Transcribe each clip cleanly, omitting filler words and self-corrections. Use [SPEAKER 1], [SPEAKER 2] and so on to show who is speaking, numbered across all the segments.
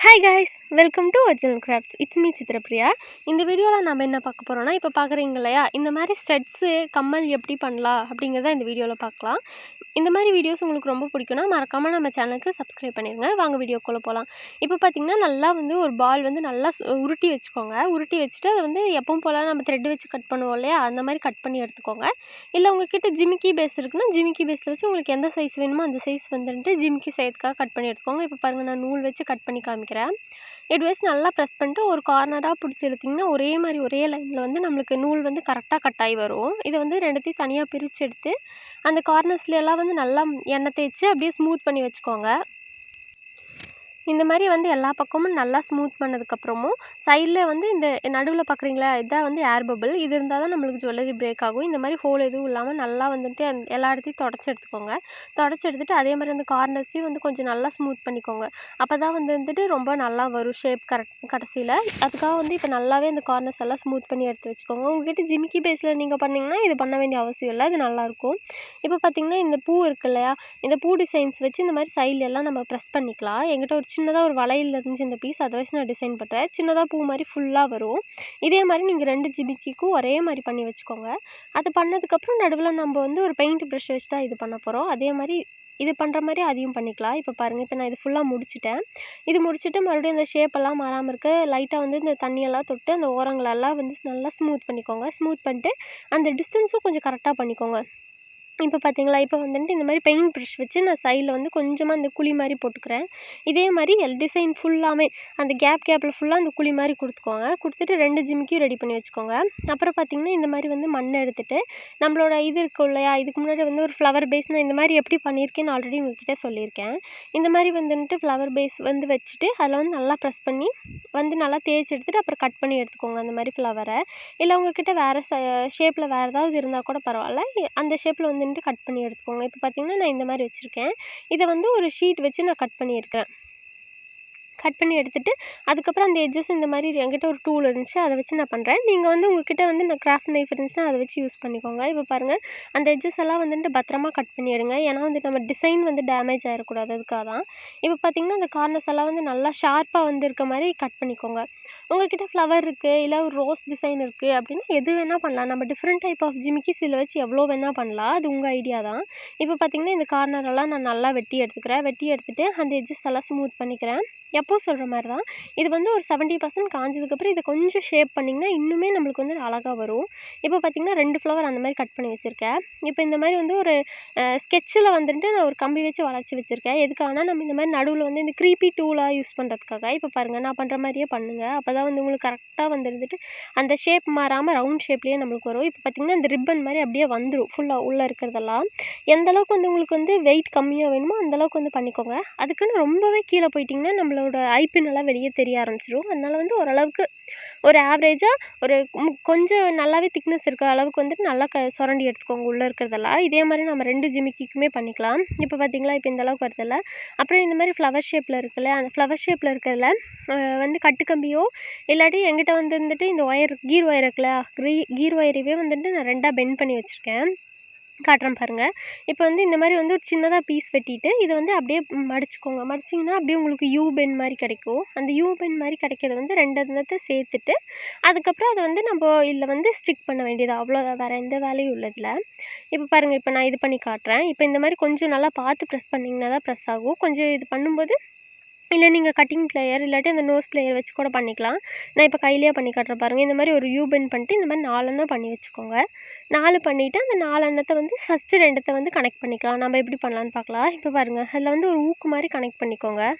[SPEAKER 1] Hi guys, welcome to Original Crafts. It's me Chitrapriya. இந்த வீடியோவில் நம்ம என்ன பார்க்க போகிறோம்னா, இப்போ பார்க்குறீங்க இல்லையா, இந்த மாதிரி ஸ்டட்ஸு கம்மல் எப்படி பண்ணலாம் அப்படிங்கிறத இந்த வீடியோவில் பார்க்கலாம். இந்த மாதிரி வீடியோஸ் உங்களுக்கு ரொம்ப பிடிக்கும்னா மறக்காமல் நம்ம சேனலுக்கு சப்ஸ்கிரைப் பண்ணிடுங்க. வாங்க வீடியோக்குள்ளே போகலாம். இப்போ பார்த்தீங்கன்னா நல்லா ஒரு பால் நல்லா உருட்டி வச்சுக்கோங்க. உருட்டி வச்சுட்டு அதை எப்பவும் போல் நம்ம த்ரெட் வச்சு கட் பண்ணுவோம் இல்லையா, அந்த மாதிரி கட் பண்ணி எடுத்துக்கோங்க. இல்லை உங்ககிட்ட ஜிமிக்கி பேஸ் இருக்குன்னா ஜிமிக்கி பேஸில் வச்சு உங்களுக்கு எந்த சைஸ் வேணுமோ அந்த சைஸ் ஜிமிக்கி சைஸ்க்காக கட் பண்ணி எடுத்துக்கோங்க. இப்போ பாருங்கள், நான் நூல் வச்சு கட் பண்ணி காமிக்கிறேன். எட்வைஸ் நல்லா ப்ரெஸ் பண்ணிட்டு ஒரு கார்னராக பிடிச்சி இழுத்திங்கன்னா ஒரே மாதிரி ஒரே லைனில் நம்மளுக்கு நூல் கரெக்டாக கட் ஆகி வரும். இதை ரெண்டுத்தையும் தனியாக பிரித்து எடுத்து அந்த கார்னர்ஸ்லாம் நல்லா எண்ணெய் தேய்ச்சி அப்படியே ஸ்மூத் பண்ணி வச்சுக்கோங்க. இந்த மாதிரி எல்லா பக்கமும் நல்லா ஸ்மூத் பண்ணதுக்கப்புறமும் சைடில் இந்த நடுவில் பார்க்குறீங்களா, இதான் ஏர் பபிள். இது இருந்தால் தான் நம்மளுக்கு ஜுவல்லரி பிரேக் ஆகும். இந்த மாதிரி ஹோல் எதுவும் இல்லாமல் நல்லா எல்லா இடத்தையும் தொடச்சி எடுத்துக்கோங்க. தொடச்சி எடுத்துகிட்டு அதே மாதிரி அந்த கார்னர்ஸையும் கொஞ்சம் நல்லா ஸ்மூத் பண்ணிக்கோங்க. அப்போ தான் ரொம்ப நல்லா வரும் ஷேப் கடைசியில். அதுக்காக இப்போ நல்லாவே அந்த கார்னர்ஸ் எல்லாம் ஸ்மூத் பண்ணி எடுத்து வச்சுக்கோங்க. உங்கள்கிட்ட ஜிமிக்கி பேஸில் நீங்கள் பண்ணிங்கன்னா இது பண்ண வேண்டிய அவசியம் இல்லை, அது நல்லாயிருக்கும். இப்போ பார்த்திங்கன்னா இந்த பூ இருக்கு இல்லையா, இந்த பூ டிசைன்ஸ் வச்சு இந்த மாதிரி சைடில் எல்லாம் நம்ம ப்ரெஸ் பண்ணிக்கலாம். என்கிட்ட ஒரு சின்னதாக ஒரு வளையல் இருந்துச்சு இந்த பீஸ், அதை வச்சு நான் டிசைன் பண்ணுறேன். சின்னதாக பூ மாதிரி ஃபுல்லாக வரும். இதே மாதிரி நீங்கள் 2 ஜிமிக்கிக்கும் ஒரே மாதிரி பண்ணி வச்சுக்கோங்க. அது பண்ணதுக்கப்புறம் நடுவில் நம்ம ஒரு பெயிண்ட் ப்ரஷ் வச்சு தான் இது பண்ண போகிறோம். அதே மாதிரி இது பண்ணுற மாதிரி அதையும் பண்ணிக்கலாம். இப்போ பாருங்கள், இப்போ நான் இது ஃபுல்லாக முடிச்சிட்டேன். இது முடிச்சுட்டு மறுபடியும் இந்த ஷேப்பெல்லாம் மாறாமல் இருக்க லைட்டாக இந்த தண்ணியெல்லாம் தொட்டு அந்த ஓரங்களெல்லாம் நல்லா ஸ்மூத் பண்ணிக்கோங்க. ஸ்மூத் பண்ணிட்டு அந்த டிஸ்டன்ஸும் கொஞ்சம் கரெக்டாக பண்ணிக்கோங்க. இப்போ பார்த்தீங்களா, இப்போ இந்த மாதிரி பெயிண்ட் ப்ரஷ் வச்சு நான் சைடில் கொஞ்சமாக இந்த குழி மாதிரி போட்டுக்கிறேன். இதே மாதிரி டிசைன் ஃபுல்லாமே அந்த கேப்பில் ஃபுல்லாக அந்த குழி மாதிரி கொடுத்துக்கோங்க. கொடுத்துட்டு 2 ஜிமிக்கியும் ரெடி பண்ணி வச்சுக்கோங்க. அப்புறம் பார்த்திங்கன்னா இந்த மாதிரி மண் எடுத்துகிட்டு நம்மளோட இது இருக்கும் இல்லையா, இதுக்கு முன்னாடி ஒரு ஃப்ளவர் பேஸ் நான் இந்த மாதிரி எப்படி பண்ணியிருக்கேன்னு ஆல்ரெடி உங்கள்கிட்ட சொல்லியிருக்கேன். இந்த மாதிரி ஃப்ளவர் பேஸ் வச்சுட்டு அதில் நல்லா ப்ரெஸ் பண்ணி நல்லா தேய்ச்சி எடுத்துகிட்டு அப்புறம் கட் பண்ணி எடுத்துக்கோங்க அந்த மாதிரி ஃப்ளவரை. இல்லை உங்கள்கிட்ட வேறு ஷேப்பில் வேறு ஏதாவது இருந்தால் கூட பரவாயில்ல, அந்த ஷேப்பில் கட் பண்ணி எடுத்துக்கோங்க. இப்போ பார்த்தீங்கன்னா நான் இந்த மாதிரி வச்சுருக்கேன். இதை ஒரு ஷீட் வச்சு நான் கட் பண்ணியிருக்கேன். கட் பண்ணி எடுத்துகிட்டு அதுக்கப்புறம் அந்த எட்ஜஸ் இந்த மாதிரி என்கிட்ட ஒரு டூல் இருந்துச்சு, அதை வச்சு நான் பண்ணுறேன். நீங்கள் உங்ககிட்ட நான் கிராஃப்ட் நைஃப் இருந்துச்சுன்னா அதை வச்சு யூஸ் பண்ணிக்கோங்க. இப்போ பாருங்கள், அந்த எட்ஜஸ் எல்லாம் பத்திரமா கட் பண்ணி எடுங்க. ஏன்னா நம்ம டிசைன் டேமேஜ் ஆகிடக்கூடாது, அதுக்காக தான். இப்போ பார்த்தீங்கன்னா அந்த கார்னர்ஸ் எல்லாம் நல்லா ஷார்ப்பாக இருக்க மாதிரி கட் பண்ணிக்கோங்க. உங்கள்கிட்ட ஃப்ளவர் இருக்குது, இல்லை ஒரு ரோஸ் டிசைன் இருக்குது அப்படின்னா எது வேணால் பண்ணலாம். நம்ம டிஃப்ரெண்ட் டைப் ஆஃப் ஜிமிக்கிஸ் இதில் வச்சு எவ்வளோ வேணால் பண்ணலாம், அது உங்கள் ஐடியா தான். இப்போ பார்த்தீங்கன்னா இந்த கார்னரெல்லாம் நான் நல்லா வெட்டி எடுத்துக்கிறேன். வெட்டி எடுத்துகிட்டு அந்த எட்ஜஸ் எல்லாம் ஸ்மூத் பண்ணிக்கிறேன். எப்போ சொல்கிற மாதிரி தான். இது ஒரு 70% காஞ்சதுக்கப்புறம் இதை கொஞ்சம் ஷேப் பண்ணிங்கன்னா இன்னுமே நம்மளுக்கு அழகாக வரும். இப்போ பார்த்திங்கன்னா 2 ஃப்ளவர் அந்த மாதிரி கட் பண்ணி வச்சுருக்கேன். இப்போ இந்த மாதிரி ஒரு ஸ்கெட்சில் நான் ஒரு கம்பி வச்சு வளைச்சி வச்சுருக்கேன். எதுக்காகனா நம்ம இந்த மாதிரி நடுவில் இந்த க்ரீப்பி டூலாக யூஸ் பண்ணுறதுக்காக. இப்போ பாருங்கள், நான் பண்ணுற மாதிரியே பண்ணுங்கள். அப்போ தான் உங்களுக்கு கரெக்டாக அந்த ஷேப் மாறாமல் ரவுண்ட் ஷேப்லேயே நம்மளுக்கு வரும். இப்போ பார்த்திங்கன்னா இந்த ரிப்பன் மாதிரி அப்படியே வந்துடும் ஃபுல்லாக உள்ளே இருக்கிறதெல்லாம். எந்த அளவுக்கு உங்களுக்கு வெயிட் கம்மியாக வேணுமோ அந்தளவுக்கு பண்ணிக்கோங்க. அதுக்குன்னு ரொம்பவே கீழே போயிட்டிங்கன்னா நம்மளோட ஐப்பின் எல்லாம் வெளியே தெரிய ஆரம்பிச்சிடும். அதனால் ஓரளவுக்கு ஒரு ஆவரேஜாக ஒரு கொஞ்சம் நல்லாவே திக்னஸ் இருக்கிற அளவுக்கு நல்லா சுரண்டி எடுத்துக்கோங்க உள்ளே இருக்கிறதெல்லாம். இதே மாதிரி நம்ம 2 ஜிமிக்கிக்குமே பண்ணிக்கலாம். இப்போ பார்த்தீங்களா, இப்போ இந்த அளவுக்கு வருதில்ல. அப்புறம் இந்த மாதிரி ஃப்ளவர் ஷேப்பில் இருக்குல்ல, அந்த ஃப்ளவர் ஷேப்பில் இருக்கிறதுல கட்டுக்கம்பியோ இல்லாட்டி எங்கிட்ட இந்த ஒயர் கீர் ஒயர் இருக்குல்ல, கீர் ஒயரையே நான் 2ஆக பெண்ட் பண்ணி வச்சுருக்கேன். காட்டுறேன் பாருங்கள். இப்போ இந்த மாதிரி ஒரு சின்னதாக பீஸ் வெட்டிட்டு இதை அப்படியே மடிச்சுக்கோங்க. மடிச்சிங்கன்னா அப்படியே உங்களுக்கு யூ பென் மாதிரி கிடைக்கும். அந்த யூ பென் மாதிரி கிடைக்கிறது 2 சேர்த்துட்டு அதுக்கப்புறம் அதை நம்ம இதில் ஸ்டிக் பண்ண வேண்டியது, அவ்வளோதான். வேறு எந்த வேலையும் உள்ளதில்ல. இப்போ பாருங்கள், இப்போ நான் இது பண்ணி காட்டுறேன். இப்போ இந்த மாதிரி கொஞ்சம் நல்லா பார்த்து ப்ரெஸ் பண்ணிங்கன்னா தான் ப்ரெஸ் ஆகும். கொஞ்சம் இது பண்ணும்போது இல்லை நீங்கள் கட்டிங் பிளேயர் இல்லாட்டி அந்த நோஸ் பிளேயர் வச்சு கூட பண்ணிக்கலாம். நான் இப்போ கையிலேயே பண்ணி காட்டுறேன் பாருங்கள். இந்த மாதிரி ஒரு யூ பெண்ட் பண்ணிட்டு இந்த மாதிரி 4 எண்ணம் பண்ணி வச்சுக்கோங்க. 4 பண்ணிவிட்டு அந்த 4 எண்ணத்தை ஃபஸ்ட்டு 2 கனெக்ட் பண்ணிக்கலாம். நம்ம எப்படி பண்ணலான்னு பார்க்கலாம். இப்போ பாருங்கள், அதில் ஒரு ஊக்கு மாதிரி கனெக்ட் பண்ணிக்கோங்க.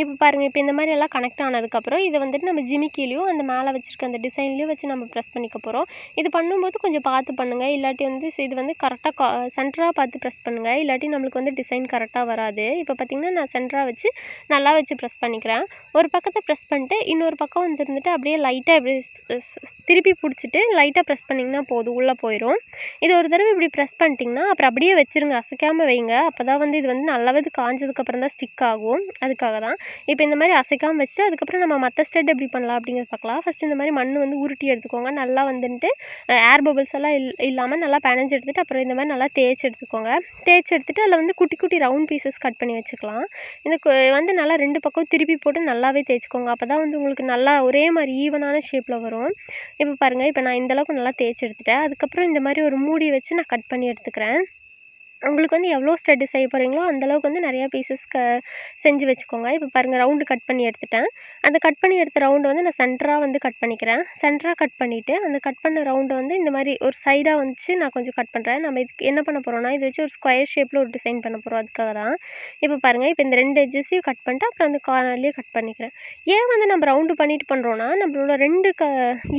[SPEAKER 1] இப்போ பாருங்கள், இப்போ இந்த மாதிரி எல்லாம் கனெக்ட் ஆனதுக்கப்புறம் இதை நம்ம ஜிமிக்கிலையும் அந்த மேலே வச்சுருக்க அந்த டிசைன்லேயும் வச்சு நம்ம ப்ரெஸ் பண்ணிக்க போகிறோம். இது பண்ணும்போது கொஞ்சம் பார்த்து பண்ணுங்கள். இல்லாட்டி இது கரெக்டாக சென்டராக பார்த்து ப்ரெஸ் பண்ணுங்கள். இல்லாட்டி நம்மளுக்கு டிசைன் கரெக்டாக வராது. இப்போ பார்த்திங்கன்னா நான் சென்டராக வச்சு நல்லா வச்சு ப்ரெஸ் பண்ணிக்கிறேன். ஒரு பக்கத்தை ப்ரெஸ் பண்ணிட்டு இன்னொரு பக்கம் அப்படியே லைட்டாக இப்படி திருப்பி பிடிச்சிட்டு லைட்டாக ப்ரெஸ் பண்ணிங்கன்னா போதும், உள்ளே போயிடும். இது ஒரு தடவை இப்படி ப்ரெஸ் பண்ணிட்டிங்கன்னா அப்புறம் அப்படியே வச்சுருங்க, அசைக்காமல் வைங்க. அப்போ தான் இது நல்லாவது காஞ்சதுக்கப்புறம் தான் ஸ்டிக் ஆகும். அதுக்காக தான். இப்போ இந்த மாதிரி அசைக்காமல் வச்சுட்டு அதுக்கப்புறம் நம்ம மற்ற ஸ்டெட் எப்படி பண்ணலாம் அப்படிங்கிறது பார்க்கலாம். ஃபஸ்ட்டு இந்த மாதிரி மண் வந்து உருட்டி எடுத்துக்கோங்க. நல்லா வந்துட்டு ஏர் பபிள்ஸ் எல்லாம் இல்லாமல் நல்லா பிணைஞ்சு எடுத்துகிட்டு அப்புறம் இந்த மாதிரி நல்லா தேய்ச்சி எடுத்துக்கோங்க. தேய்ச்சி எடுத்துகிட்டு அதில் வந்து குட்டி குட்டி ரவுண்ட் பீசஸ் கட் பண்ணி வச்சுக்கலாம். இந்த வந்து நல்லா 2 பக்கம் திருப்பி போட்டு நல்லாவே தேய்ச்சிக்கோங்க. அப்போ தான் வந்து உங்களுக்கு நல்லா ஒரே மாதிரி ஈவனான ஷேப்பில் வரும். இப்போ பாருங்கள், இப்போ நான் இந்தளவுக்கு நல்லா தேய்ச்சி எடுத்துட்டேன். அதுக்கப்புறம் இந்த மாதிரி ஒரு மூடி வச்சு நான் கட் பண்ணி எடுத்துக்கிறேன். உங்களுக்கு வந்து எவ்வளோ ஸ்டெட்டு செய்ய போகிறீங்களோ அந்தளவுக்கு வந்து நிறையா பீசஸ் செஞ்சு வச்சுக்கோங்க. இப்போ பாருங்கள், ரவுண்டு கட் பண்ணி எடுத்துட்டேன். அந்த கட் பண்ணி எடுத்த ரவுண்டு வந்து நான் சென்டராக வந்து கட் பண்ணிக்கிறேன். சென்டராக கட் பண்ணிவிட்டு அந்த கட் பண்ண ரவுண்டை வந்து இந்த மாதிரி ஒரு சைடாக வந்துச்சு நான் கொஞ்சம் கட் பண்ணுறேன். நம்ம இதுக்கு என்ன பண்ண போகிறோம்னா, இதை வச்சு ஒரு ஸ்கொயர் ஷேப்பில் ஒரு டிசைன் பண்ண போகிறோம். அதுக்காக தான் இப்போ பாருங்கள், இப்போ இந்த 2 எட்ஜஸையும் கட் பண்ணிட்டு அப்புறம் அந்த கார்னர்லேயே கட் பண்ணிக்கிறேன். ஏன் வந்து நம்ம ரவுண்டு பண்ணிட்டு பண்ணுறோன்னா, நம்மளோட 2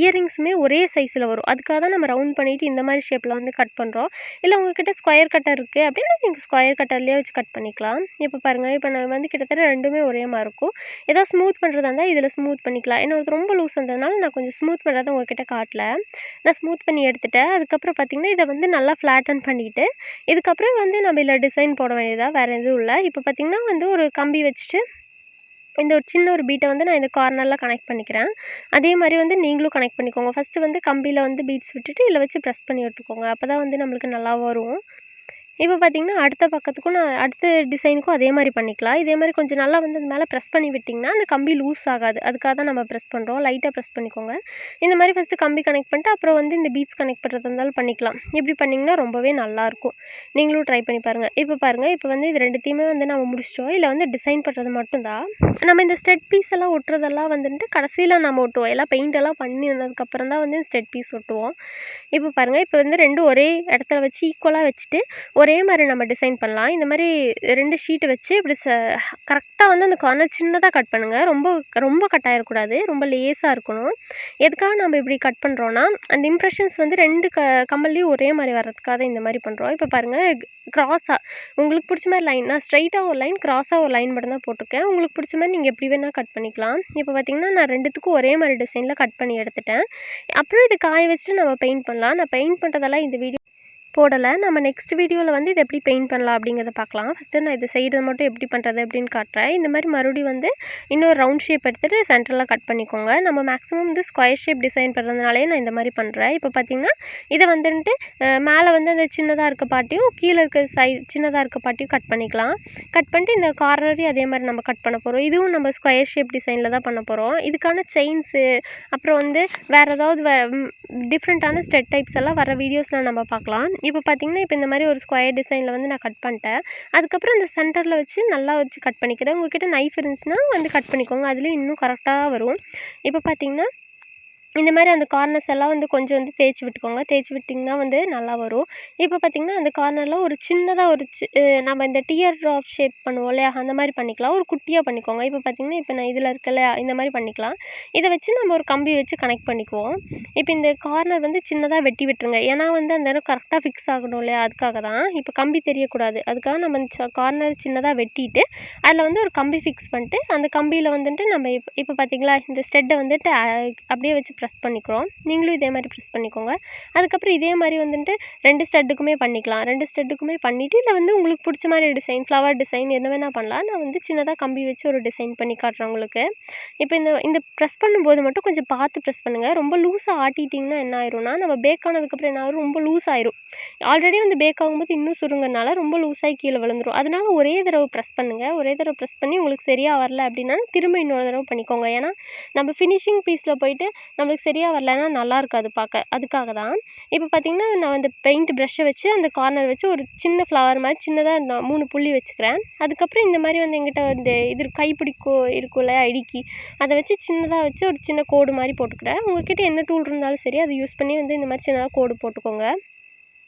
[SPEAKER 1] இயரிங்ஸுமே ஒரே சைஸில் வரும். அதுக்காக தான் நம்ம ரவுண்ட் பண்ணிவிட்டு இந்த மாதிரி ஷேப்பில் வந்து கட் பண்ணுறோம். இல்லை உங்கள்கிட்ட ஸ்கொயர் கட்டர் இருக்குது அப்படின்னா நீங்கள் ஸ்கொயர் கட்டர்லேயே வச்சு கட் பண்ணிக்கலாம். இப்போ பாருங்கள், இப்போ நான் வந்து கிட்டத்தட்ட 2மே ஒரே மாதிரி இருக்கும். ஏதாவது ஸ்மூத் பண்ணுறதா இருந்தால் இதில் ஸ்மூத் பண்ணிக்கலாம். என்னோட ரொம்ப லூஸ் வந்ததுனால நான் கொஞ்சம் ஸ்மூத் பண்ணுறதை உங்கள்கிட்ட காட்டல. நான் ஸ்மூத் பண்ணி எடுத்துட்டேன். அதுக்கப்புறம் பார்த்திங்கன்னா இதை வந்து நல்லா ஃப்ளாட்டன் பண்ணிவிட்டு இதுக்கப்புறம் வந்து நம்ம இதில் டிசைன் போட வேண்டியதாக வேறு எதுவும் இல்லை. இப்போ பார்த்திங்கன்னா வந்து ஒரு கம்பி வச்சுட்டு இந்த ஒரு சின்ன ஒரு பீட்டை வந்து நான் இந்த கார்னரில் கனெக்ட் பண்ணிக்கிறேன். அதே மாதிரி வந்து நீங்களும் கனெக்ட் பண்ணிக்கோங்க. ஃபஸ்ட்டு வந்து கம்பியில் வந்து பீட்ஸ் விட்டுட்டு இதில் வச்சு ப்ரெஸ் பண்ணி எடுத்துக்கோங்க. அப்போ தான் வந்து நம்மளுக்கு நல்லா வரும். இப்போ பார்த்திங்கன்னா அடுத்த பக்கத்துக்கும் நான் அடுத்த டிசைனுக்கும் அதே மாதிரி பண்ணிக்கலாம். இதே மாதிரி கொஞ்சம் நல்லா வந்து அது மேலே ப்ரெஸ் பண்ணி விட்டிங்கன்னா அந்த கம்பி லூஸ் ஆகாது. அதுக்காக தான் நம்ம ப்ரெஸ் பண்ணுறோம். லைட்டாக ப்ரெஸ் பண்ணிக்கோங்க. இந்த மாதிரி ஃபஸ்ட்டு கம்பி கனெக்ட் பண்ணிட்டு அப்புறம் வந்து இந்த பீட்ஸ் கனெக்ட் பண்ணுறது இருந்தாலும் பண்ணிக்கலாம். இப்படி பண்ணிங்கன்னா ரொம்பவே நல்லாயிருக்கும். நீங்களும் ட்ரை பண்ணி பாருங்கள். இப்போ பாருங்கள், இப்போ வந்து இது 2த்தையுமே வந்து நம்ம முடிச்சிட்டோம். இல்லை வந்து டிசைன் பண்ணுறது மட்டும்தான். நம்ம இந்த ஸ்டெட் பீஸ் எல்லாம் ஒட்டுறதெல்லாம் வந்துட்டு கடைசியில் நம்ம ஒட்டுவோம். எல்லாம் பெயிண்ட் எல்லாம் பண்ணினதுக்கப்புறம் தான் வந்து ஸ்டெட் பீஸ் ஒட்டுவோம். இப்போ பாருங்கள், இப்போ வந்து 2 ஒரே இடத்துல வச்சு ஈக்குவலாக வச்சுட்டு ஒரே மாதிரி நம்ம டிசைன் பண்ணலாம். இந்த மாதிரி 2 ஷீட்டு வச்சு இப்படி கரெக்டாக வந்து அந்த கார்னர் சின்னதாக கட் பண்ணுங்கள். ரொம்ப ரொம்ப கட் ஆகிடக்கூடாது. ரொம்ப லேஸாக இருக்கணும். எதுக்காக நம்ம இப்படி கட் பண்ணுறோன்னா, அந்த இம்ப்ரெஷன்ஸ் வந்து 2 கம்மல்லையும் ஒரே மாதிரி வர்றதுக்காக தான் இந்த மாதிரி பண்ணுறோம். இப்போ பாருங்கள், க்ராஸாக உங்களுக்கு பிடிச்ச மாதிரி லைன், நான் ஸ்ட்ரைட்டாக ஒரு லைன், க்ராஸாக ஒரு லைன் மட்டும் தான் போட்டிருக்கேன். உங்களுக்கு பிடிச்ச மாதிரி நீங்கள் எப்படி வேணால் கட் பண்ணிக்கலாம். இப்போ பார்த்திங்கன்னா நான் 2த்துக்கும் ஒரே மாதிரி டிசைனில் கட் பண்ணி எடுத்துட்டேன். அப்புறம் இது காய வச்சுட்டு நம்ம பெயிண்ட் பண்ணலாம். நான் பெயிண்ட் பண்ணுறதெல்லாம் இந்த வீடியோ போடலை. நம்ம நெக்ஸ்ட் வீடியோவில் வந்து இதை எப்படி பெயிண்ட் பண்ணலாம் அப்படிங்கிறத பார்க்கலாம். ஃபஸ்ட்டு நான் இதை செய்கிறது மட்டும் எப்படி பண்ணுறது அப்படின்னு காட்டுறேன். இந்த மாதிரி மறுபடியும் வந்து இன்னொரு ரவுண்ட் ஷேப் எடுத்துகிட்டு சென்டரில் கட் பண்ணிக்கோங்க. நம்ம மேக்ஸிமம் வந்து ஸ்கொயர் ஷேப் டிசைன் பண்ணுறதுனாலே நான் இந்த மாதிரி பண்ணுறேன். இப்போ பார்த்திங்கன்னா இதை வந்துட்டு மேலே வந்து அந்த சின்னதாக இருக்க பாட்டியும் கீழே இருக்க சின்னதாக இருக்க பாட்டியும் கட் பண்ணிக்கலாம். கட் பண்ணிட்டு இந்த கார்னரையும் அதே மாதிரி நம்ம கட் பண்ண போகிறோம். இதுவும் நம்ம ஸ்கொயர் ஷேப் டிசைனில் தான் பண்ண போகிறோம். இதுக்கான செயின்ஸு அப்புறம் வந்து வேறு ஏதாவது டிஃப்ரெண்ட்டான ஸ்டெட் டைப்ஸ் எல்லாம் வர வீடியோஸில் நம்ம பார்க்கலாம். இப்போ பார்த்திங்கன்னா இப்போ இந்த மாதிரி ஒரு ஸ்கொயர் டிசைனில் வந்து நான் கட் பண்ணிட்டேன். அதுக்கப்புறம் இந்த சென்டரில் வச்சு நல்லா வச்சு கட் பண்ணிக்கிறேன். உங்கள்கிட்ட நைஃப் இருந்துச்சுன்னா வந்து கட் பண்ணிக்கோங்க. அதுலேயும் இன்னும் கரெக்டாக வரும். இப்போ பார்த்திங்கன்னா இந்த மாதிரி அந்த கார்னர்ஸ் எல்லாம் வந்து கொஞ்சம் வந்து தேய்ச்சி விட்டுக்கோங்க. தேய்ச்சி விட்டிங்கன்னா வந்து நல்லா வரும். இப்போ பார்த்திங்கன்னா அந்த கார்னரில் ஒரு சின்னதாக ஒரு நம்ம இந்த டியர் ட்ராப் ஷேப் பண்ணுவோம் இல்லையா, அந்த மாதிரி பண்ணிக்கலாம். ஒரு குட்டியாக பண்ணிக்கோங்க. இப்போ பார்த்திங்கன்னா இப்போ நான் இதில் இருக்கல இந்த மாதிரி பண்ணிக்கலாம். இதை வச்சு நம்ம ஒரு கம்பி வச்சு கனெக்ட் பண்ணிக்குவோம். இப்போ இந்த கார்னர் வந்து சின்னதாக வெட்டி விட்டுருங்க. ஏன்னா வந்து அந்த இடம் கரெக்டாக ஃபிக்ஸ் ஆகணும் இல்லையா, அதுக்காக தான். இப்போ கம்பி தெரியக்கூடாது. அதுக்காக நம்ம கார்னர் சின்னதாக வெட்டிட்டு அதில் வந்து ஒரு கம்பி ஃபிக்ஸ் பண்ணிட்டு அந்த கம்பியில் வந்துட்டு நம்ம இப்போ பார்த்திங்களா இந்த ஸ்டெட்டை வந்துட்டு அப்படியே வச்சு ப்ரெஸ் பண்ணிக்கிறோம். நீங்களும் இதே மாதிரி ப்ரெஸ் பண்ணிக்கோங்க. அதுக்கப்புறம் இதே மாதிரி வந்துட்டு 2 ஸ்டெட்டுக்குமே பண்ணிக்கலாம். 2 ஸ்டெட்டுக்குமே பண்ணிவிட்டு இதில் வந்து உங்களுக்கு பிடிச்ச மாதிரி டிசைன், ஃப்ளவர் டிசைன் என்ன வேணால் பண்ணலாம். நான் வந்து சின்னதாக கம்பி வச்சு ஒரு டிசைன் பண்ணி காட்டுறேன் உங்களுக்கு. இப்போ இந்த ப்ரெஸ் பண்ணும்போது மட்டும் கொஞ்சம் பார்த்து ப்ரெஸ் பண்ணுங்கள். ரொம்ப லூஸாக ஆட்டிட்டிங்கன்னா என்ன ஆயிரும்னா, நம்ம பேக் ஆனதுக்கப்புறம் என்ன ஆகும், ரொம்ப லூஸ் ஆயிரும். ஆல்ரெடி வந்து பேக் ஆகும்போது இன்னும் சுருங்கனால ரொம்ப லூஸாகி கீழே விழுந்துடும். அதனால ஒரே தடவை ப்ரெஸ் பண்ணுங்கள். ஒரே தடவை ப்ரெஸ் பண்ணி உங்களுக்கு சரியாக வரல அப்படின்னா திரும்ப இன்னொரு தடவை பண்ணிக்கோங்க. ஏன்னா நம்ம ஃபினிஷிங் பீஸில் போயிட்டு நம்மளுக்கு சரியாக வரலைன்னா நல்லா இருக்காது பார்க்க. அதுக்காக தான். இப்போ பார்த்திங்கன்னா நான் அந்த பெயிண்ட் ப்ரஷ்ஷை வச்சு அந்த கார்னர் வச்சு ஒரு சின்ன ஃப்ளவர் மாதிரி சின்னதாக நான் 3 புள்ளி வச்சுக்கிறேன். அதுக்கப்புறம் இந்த மாதிரி வந்து எங்கிட்ட இந்த இது கைப்பிடிக்கோ இருக்கும்ல இடுக்கி, அதை வச்சு சின்னதாக வச்சு ஒரு சின்ன கோடு மாதிரி போட்டுக்கிறேன். உங்கள்கிட்ட என்ன டூல் இருந்தாலும் சரி அதை யூஸ் பண்ணி வந்து இந்த மாதிரி சின்னதாக கோடு போட்டுக்கோங்க.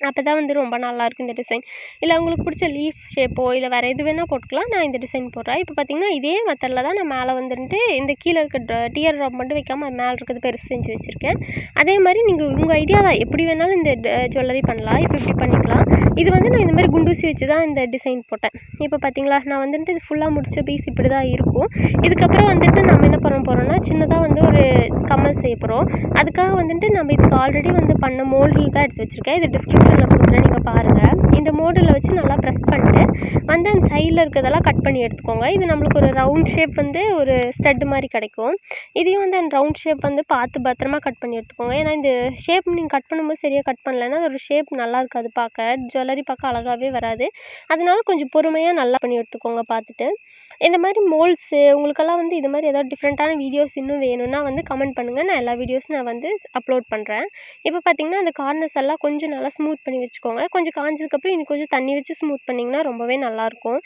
[SPEAKER 1] அப்போ தான் வந்து ரொம்ப நல்லாயிருக்கும் இந்த டிசைன். இல்லை உங்களுக்கு பிடிச்ச லீஃப் ஷேப்போ இல்லை வேறு எது வேணால் போட்டுக்கலாம். நான் இந்த டிசைன் போடுறேன். இப்போ பார்த்திங்கன்னா இதே மெத்தடில் தான் நான் மேலே வந்துட்டு இந்த கீழே இருக்க டியர் ட்ராப் மட்டும் வைக்காமல் மேலே இருக்கிறது பெருசு செஞ்சு வச்சுருக்கேன். அதே மாதிரி நீங்கள் உங்கள் ஐடியா தான், எப்படி வேணாலும் இந்த ஜுவல்லரி பண்ணலாம். இப்போ இப்படி பண்ணிக்கலாம். இது வந்து நான் இந்த மாதிரி குண்டூசி வச்சு தான் இந்த டிசைன் போட்டேன். இப்போ பார்த்திங்களா நான் வந்துட்டு இது ஃபுல்லாக முடித்த பீஸ் இப்படி தான் இருக்கும். இதுக்கப்புறம் வந்துட்டு நம்ம என்ன பண்ண போகிறோம்னா சின்னதாக வந்து ஒரு கம்மல் செய்ய போகிறோம். அதுக்காக வந்துட்டு நம்ம இதுக்கு ஆல்ரெடி வந்து பண்ண மோல்டில் தான் எடுத்து வச்சுருக்கேன். இது டிஸ்கிரிப்ஷன் பட்டனில் கொடுக்குறேன், நீங்கள் பாருங்கள். இந்த மோடில் வச்சு நல்லா ப்ரெஸ் பண்ணிட்டு வந்து அந்த சைடில் இருக்கிறதெல்லாம் கட் பண்ணி எடுத்துக்கோங்க. இது நம்மளுக்கு ஒரு ரவுண்ட் ஷேப் வந்து ஒரு ஸ்டட் மாதிரி கிடைக்கும். இதையும் வந்து அந்த ரவுண்ட் ஷேப் வந்து பார்த்து பத்திரமா கட் பண்ணி எடுத்துக்கோங்க. ஏன்னா இந்த ஷேப் நீங்கள் கட் பண்ணும்போது சரியாக கட் பண்ணலைன்னா ஒரு ஷேப் நல்லா இருக்காது, பார்க்க ஜுவல்லரி பார்க்க அழகாகவே வராது. அதனால கொஞ்சம் பொறுமையாக நல்லா பண்ணி எடுத்துக்கோங்க பார்த்துட்டு. இந்த மாதிரி மோல்ட்ஸு உங்களுக்கெல்லாம் வந்து இது மாதிரி ஏதாவது டிஃப்ரெண்ட்டான வீடியோஸ் இன்னும் வேணும்னா வந்து கமெண்ட் பண்ணுங்கள். நான் எல்லா வீடியோஸும் நான் வந்து அப்லோட் பண்ணுறேன். இப்போ பார்த்தீங்கன்னா அந்த கார்னர்ஸ் எல்லாம் கொஞ்சம் நல்லா ஸ்மூத் பண்ணி வச்சுக்கோங்க. கொஞ்சம் காஞ்சதுக்கப்புறம் இன்னும் கொஞ்சம் தண்ணி வச்சு ஸ்மூத் பண்ணிங்கன்னா ரொம்பவே நல்லாயிருக்கும்.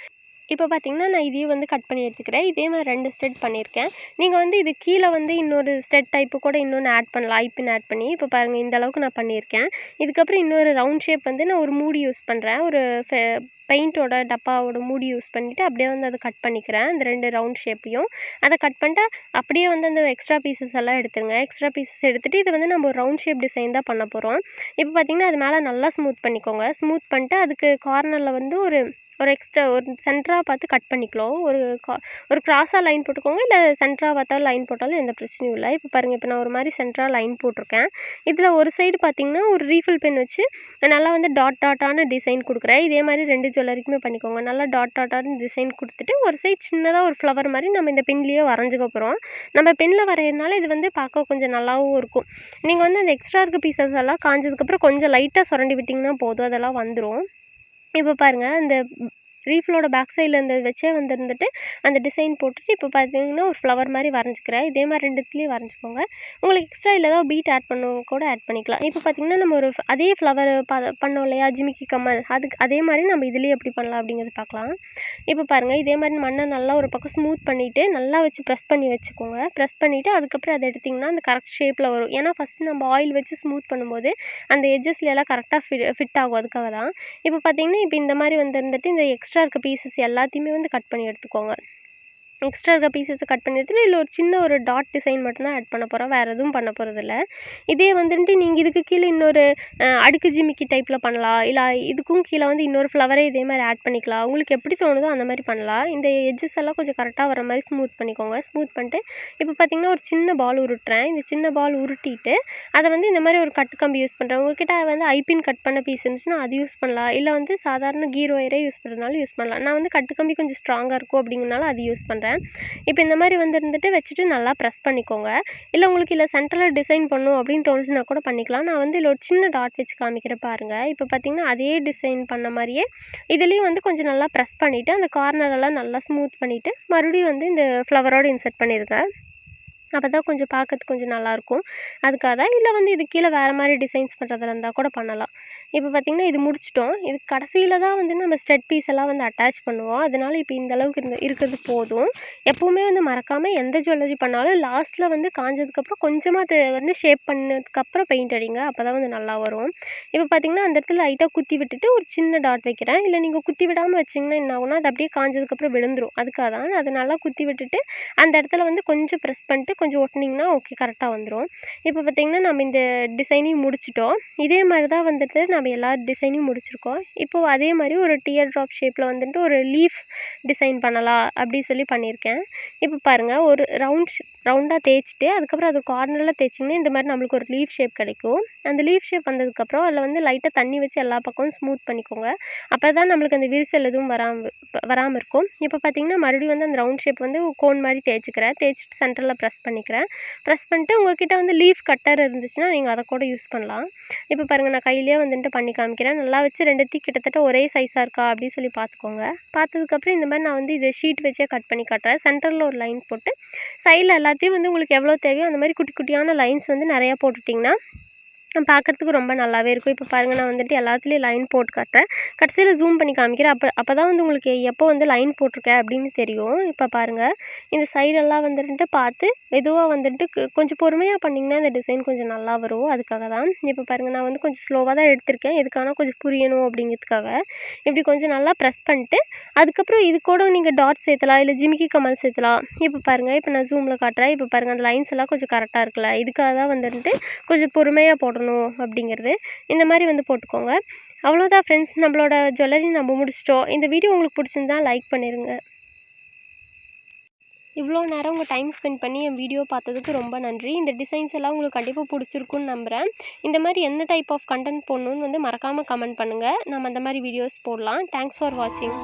[SPEAKER 1] இப்போ பார்த்தீங்கன்னா நான் இதையும் வந்து கட் பண்ணி எடுத்துக்கிறேன். இதே மாதிரி 2 ஸ்டெட் பண்ணியிருக்கேன். நீங்கள் வந்து இது கீழே வந்து இன்னொரு ஸ்டெட் டைப்பு கூட இன்னொன்று ஆட் பண்ணலாம், ஐப்பின் ஆட் பண்ணி. இப்போ பாருங்கள் இந்த அளவுக்கு நான் பண்ணியிருக்கேன். இதுக்கப்புறம் இன்னொரு ரவுண்ட் ஷேப் வந்து நான் ஒரு மூடி யூஸ் பண்ணுறேன். ஒரு பெயிண்ட்டோட டப்பாவோட மூடி யூஸ் பண்ணிவிட்டு அப்படியே வந்து அதை கட் பண்ணிக்கிறேன். இந்த 2 ரவுண்ட் ஷேப்பையும் அதை கட் பண்ணிட்டு அப்படியே வந்து அந்த எக்ஸ்ட்ரா பீசஸ் எல்லாம் எடுத்துருங்க. எக்ஸ்ட்ரா பீசஸ் எடுத்துகிட்டு இதை வந்து நம்ம ஒரு ரவுண்ட் ஷேப் டிசைன் தான் பண்ண போகிறோம். இப்போ பார்த்தீங்கன்னா அது மேலே நல்லா ஸ்மூத் பண்ணிக்கோங்க. ஸ்மூத் பண்ணிட்டு அதுக்கு கார்னரில் வந்து ஒரு எக்ஸ்ட்ரா ஒரு சென்டராக பார்த்து கட் பண்ணிக்கலாம். ஒரு க்ராஸாக லைன் போட்டுக்கோங்க, இல்லை சென்டராக பார்த்தாலும் லைன் போட்டாலும் எந்த பிரச்சனையும் இல்லை. இப்போ பாருங்கள், இப்போ நான் ஒரு மாதிரி சென்டராக லைன் போட்டிருக்கேன். இதில் ஒரு சைடு பார்த்திங்கன்னா ஒரு ரீஃபில் பென் வச்சு நல்லா வந்து டாட்டான டிசைன் கொடுக்குறேன். இதே மாதிரி 2 ஜுவல்லரிக்குமே பண்ணிக்கோங்க. நல்லா டாட்டான டிசைன் கொடுத்துட்டு ஒரு சைடு சின்னதாக ஒரு ஃப்ளவர் மாதிரி நம்ம இந்த பென்லேயே வரைஞ்சிக்க போகிறோம். நம்ம பெனில் வரைகிறதுனால இது வந்து பார்க்க கொஞ்சம் நல்லாவும் இருக்கும். நீங்கள் வந்து அந்த எக்ஸ்ட்ரா இருக்க பீசஸ் எல்லாம் காஞ்சதுக்கப்புறம் கொஞ்சம் லைட்டாக சுரண்டி விட்டிங்கன்னா போதும், அதெல்லாம் வந்துடும். இப்போ பாருங்கள், அந்த ரீஃபிலோட பேக் சைடில் இருந்தது வச்சே வந்துட்டு அந்த டிசைன் போட்டுட்டு இப்போ பார்த்தீங்கன்னா ஒரு ஃப்ளவர் மாதிரி வரைஞ்சிக்கிறேன். இதே மாதிரி 2த்துலேயும் வரைஞ்சிக்கோங்க. உங்களுக்கு எக்ஸ்ட்ரா இல்லை ஏதாவது பீட் ஆட் பண்ணவங்க கூட ஆட் பண்ணிக்கலாம். இப்போ பார்த்தீங்கன்னா நம்ம ஒரு அதே ஃப்ளவர் பண்ணோம் இல்லையா, ஜிமிக்கி கம்மல், அதுக்கு அதே மாதிரி நம்ம இதுலேயே எப்படி பண்ணலாம் அப்படிங்கிறது பார்க்கலாம். இப்போ பாருங்கள், இதே மாதிரி மண்ணை நல்லா ஒரு பக்கம் ஸ்மூத் பண்ணிவிட்டு நல்லா வச்சு ப்ரெஸ் பண்ணி வச்சுக்கோங்க. ப்ரெஸ் பண்ணிவிட்டு அதுக்கப்புறம் அதை எடுத்திங்கன்னா அந்த கரெக்ட் ஷேப்பில் வரும். ஏன்னா ஃபஸ்ட்டு நம்ம ஆயில் வச்சு ஸ்மூத் பண்ணும்போது அந்த எட்ஜஸ்லாம் கரெக்டாக ஃபிட் ஆகும், அதுக்காக தான். இப்போ பார்த்தீங்கன்னா இப்போ இந்த மாதிரி வந்துட்டு இந்த எக்ஸ்ட்ரா இருக்க பீசஸ் எல்லாத்தையுமே வந்து கட் பண்ணி எடுத்துக்கோங்க. எக்ஸ்ட்ரா இருக்க பீசஸை கட் பண்ணி எடுத்துட்டு இதில் ஒரு சின்ன ஒரு டாட் டிசைன் மட்டும்தான் ஆட் பண்ண போகிறோம், வேறு எதுவும் பண்ண போகிறதில்ல. இதே வந்துட்டு நீங்கள் இதுக்கு கீழே இன்னொரு அடுக்கு ஜிமிக்கி டைப்பில் பண்ணலாம், இல்லை இதுக்கும் கீழே வந்து இன்னொரு ஃப்ளவரே இதே மாதிரி ஆட் பண்ணிக்கலாம். உங்களுக்கு எப்படி தோணுதோ அந்த மாதிரி பண்ணலாம். இந்த எட்ஜஸ் எல்லாம் கொஞ்சம் கரெக்டாக வர மாதிரி ஸ்மூத் பண்ணிக்கோங்க. ஸ்மூத் பண்ணிட்டு இப்போ பார்த்தீங்கன்னா ஒரு சின்ன பால் உருட்டுறேன். இந்த சின்ன பால் உருட்டிட்டு அதை வந்து இந்த மாதிரி ஒரு கட்டு கம்பி யூஸ் பண்ணுறேன். உங்கள்கிட்ட வந்து ஐப்பின் கட் பண்ண பீஸ் இருந்துச்சுன்னா அது யூஸ் பண்ணலாம், இல்லை வந்து சாதாரண கீர் ஒயரே யூஸ் பண்ணுறதுனாலும் யூஸ் பண்ணலாம். நான் வந்து கட்டு கம்பி கொஞ்சம் ஸ்ட்ராங்காக இருக்கும் அப்படிங்கிறனால அது யூஸ் பண்ணுறேன். இப்போ இந்த மாதிரி வந்துட்டு வச்சுட்டு நல்லா ப்ரெஸ் பண்ணிக்கோங்க. இல்லை உங்களுக்கு இல்லை சென்டரில் டிசைன் பண்ணணும் அப்படின்னு தோணுச்சுன்னா கூட பண்ணிக்கலாம். நான் வந்து இதில் ஒரு சின்ன டாட் வச்சு காமிக்கிறேன் பாருங்கள். இப்போ பார்த்தீங்கன்னா அதே டிசைன் பண்ண மாதிரியே இதுலேயும் வந்து கொஞ்சம் நல்லா ப்ரெஸ் பண்ணிவிட்டு அந்த கார்னரெல்லாம் நல்லா ஸ்மூத் பண்ணிவிட்டு மறுபடியும் வந்து இந்த ஃப்ளவரோடு இன்சர்ட் பண்ணிடுங்க. அப்போ தான் கொஞ்சம் பார்க்கறதுக்கு கொஞ்சம் நல்லாயிருக்கும். அதுக்காக தான். இல்லை வந்து இது கீழே வேறு மாதிரி டிசைன்ஸ் பண்ணுறதா இருந்தால் கூட பண்ணலாம். இப்போ பார்த்திங்கன்னா இது முடிச்சிட்டோம். இது கடைசியில் தான் வந்து நம்ம ஸ்டெட் பீஸ் எல்லாம் வந்து அட்டாச் பண்ணுவோம். அதனால் இப்போ இந்த அளவுக்கு இருக்கிறது போதும். எப்போவுமே வந்து மறக்காமல் எந்த ஜுவல்லரி பண்ணாலும் லாஸ்ட்டில் வந்து காஞ்சதுக்கப்புறம் கொஞ்சமாக அதை வந்து ஷேப் பண்ணதுக்கப்புறம் பெயிண்ட் அடிங்க. அப்போ தான் வந்து நல்லா வரும். இப்போ பார்த்திங்கன்னா அந்த இடத்துல லைட்டாக குத்தி விட்டுட்டு ஒரு சின்ன டாட் வைக்கிறேன். இல்லை நீங்கள் குத்தி விடாமல் வச்சிங்கன்னா என்ன ஆகும்னா அது அப்படியே காஞ்சதுக்கப்புறம் விழுந்துடும். அதுக்காக தான் அதை நல்லா குத்தி விட்டுட்டு அந்த இடத்துல வந்து கொஞ்சம் ப்ரெஸ் பண்ணிட்டு கொஞ்சம் ஒட்டினீங்கன்னா ஓகே, கரெக்டாக வந்துடும். இப்போ பார்த்திங்கன்னா நம்ம இந்த டிசைனையும் முடிச்சிட்டோம். இதே மாதிரி தான் வந்துட்டு நம்ம எல்லா டிசைனையும் முடிச்சிருக்கோம். இப்போது அதே மாதிரி ஒரு டியர் ட்ராப் ஷேப்பில் வந்துட்டு ஒரு லீஃப் டிசைன் பண்ணலாம் அப்படி சொல்லி பண்ணியிருக்கேன். இப்போ பாருங்கள், ஒரு ரவுண்டாக தேய்ச்சிட்டு அதுக்கப்புறம் அது கார்னரில் தேய்ச்சிங்கன்னா இந்த மாதிரி நம்மளுக்கு ஒரு லீஃப் ஷேப் கிடைக்கும். அந்த லீஃப் ஷேப் வந்ததுக்கப்புறம் அதில் வந்து லைட்டாக தண்ணி வச்சு எல்லா பக்கமும் ஸ்மூத் பண்ணிக்கோங்க. அப்போ தான் நம்மளுக்கு அந்த விரிசல் எதுவும் வராமல் இருக்கும். இப்போ பார்த்திங்கன்னா மறுபடியும் வந்து அந்த ரவுண்ட் ஷேப் வந்து கோன் மாதிரி தேய்ச்சிட்டு சென்டரில் ப்ரெஸ் பண்ணிக்கிறேன். ப்ரெஸ் பண்ணிட்டு உங்கள்கிட்ட வந்து லீஃப் கட்டர் இருந்துச்சுன்னா நீங்கள் அதை கூட யூஸ் பண்ணலாம். இப்போ பாருங்கள், நான் கையிலேயே வந்துட்டு பண்ணி காமிக்கிறேன். நல்லா வச்சு 2த்தையும் கிட்டத்தட்ட ஒரே சைஸாக இருக்கா அப்படின்னு சொல்லி பார்த்துக்கோங்க. பார்த்ததுக்கப்புறம் இந்த மாதிரி நான் வந்து இதை ஷீட் வச்சே கட் பண்ணி காட்டுறேன். சென்டரில் ஒரு லைன் போட்டு சைடில் எல்லாத்தையும் வந்து உங்களுக்கு எவ்வளோ தேவையோ அந்த மாதிரி குட்டி குட்டியான லைன்ஸ் வந்து நிறையா போட்டுட்டிங்கன்னா பார்க்குறதுக்கு ரொம்ப நல்லாவே இருக்கும். இப்போ பாருங்கள், நான் வந்துட்டு எல்லாத்துலேயும் லைன் போட்டு காட்டுறேன். கடைசியில் ஜூம் பண்ணி காமிக்கிறேன். அப்போ தான் வந்து உங்களுக்கு எப்போ வந்து லைன் போட்டிருக்கேன் அப்படின்னு தெரியும். இப்போ பாருங்கள், இந்த சைடெல்லாம் வந்துட்டு பார்த்து மெதுவாக வந்துட்டு கொஞ்சம் பொறுமையாக பண்ணிங்கன்னா இந்த டிசைன் கொஞ்சம் நல்லா வரும். அதுக்காக தான். இப்போ பாருங்கள், நான் வந்து கொஞ்சம் ஸ்லோவாக தான் எடுத்திருக்கேன். எதுக்கான கொஞ்சம் புரியணும் அப்படிங்கிறதுக்காக. இப்படி கொஞ்சம் நல்லா ப்ரெஸ் பண்ணிட்டு அதுக்கப்புறம் இது கூட நீங்கள் டாட் சேர்த்தலாம், இல்லை ஜிமிக்கி கமல் சேர்த்தலாம். இப்போ பாருங்கள், இப்போ நான் ஜூமில் காட்டுறேன். இப்போ பாருங்கள், அந்த லைன்ஸ் எல்லாம் கொஞ்சம் கரெக்டாக இருக்குல்ல. இதுக்காக தான் வந்துட்டு கொஞ்சம் பொறுமையாக போடணும் அப்படிங்கிறது. இந்த மாதிரி வந்து போட்டுக்கோங்க. அவ்வளோதான் ஃப்ரெண்ட்ஸ், நம்மளோட ஜுவல்லரி நம்ம முடிச்சிட்டோம். இந்த வீடியோ உங்களுக்கு பிடிச்சிருந்தா லைக் பண்ணிடுங்க. இவ்வளோ நேரம் உங்கள் டைம் ஸ்பெண்ட் பண்ணி என் வீடியோ பார்த்ததுக்கு ரொம்ப நன்றி. இந்த டிசைன்ஸ் எல்லாம் உங்களுக்கு கண்டிப்பாக பிடிச்சிருக்குன்னு நம்புகிறேன். இந்த மாதிரி என்ன டைப் ஆஃப் கண்டென்ட் போடணுன்னு வந்து மறக்காமல் கமெண்ட் பண்ணுங்கள். நம்ம அந்த மாதிரி வீடியோஸ் போடலாம். தேங்க்ஸ் ஃபார் வாட்சிங்.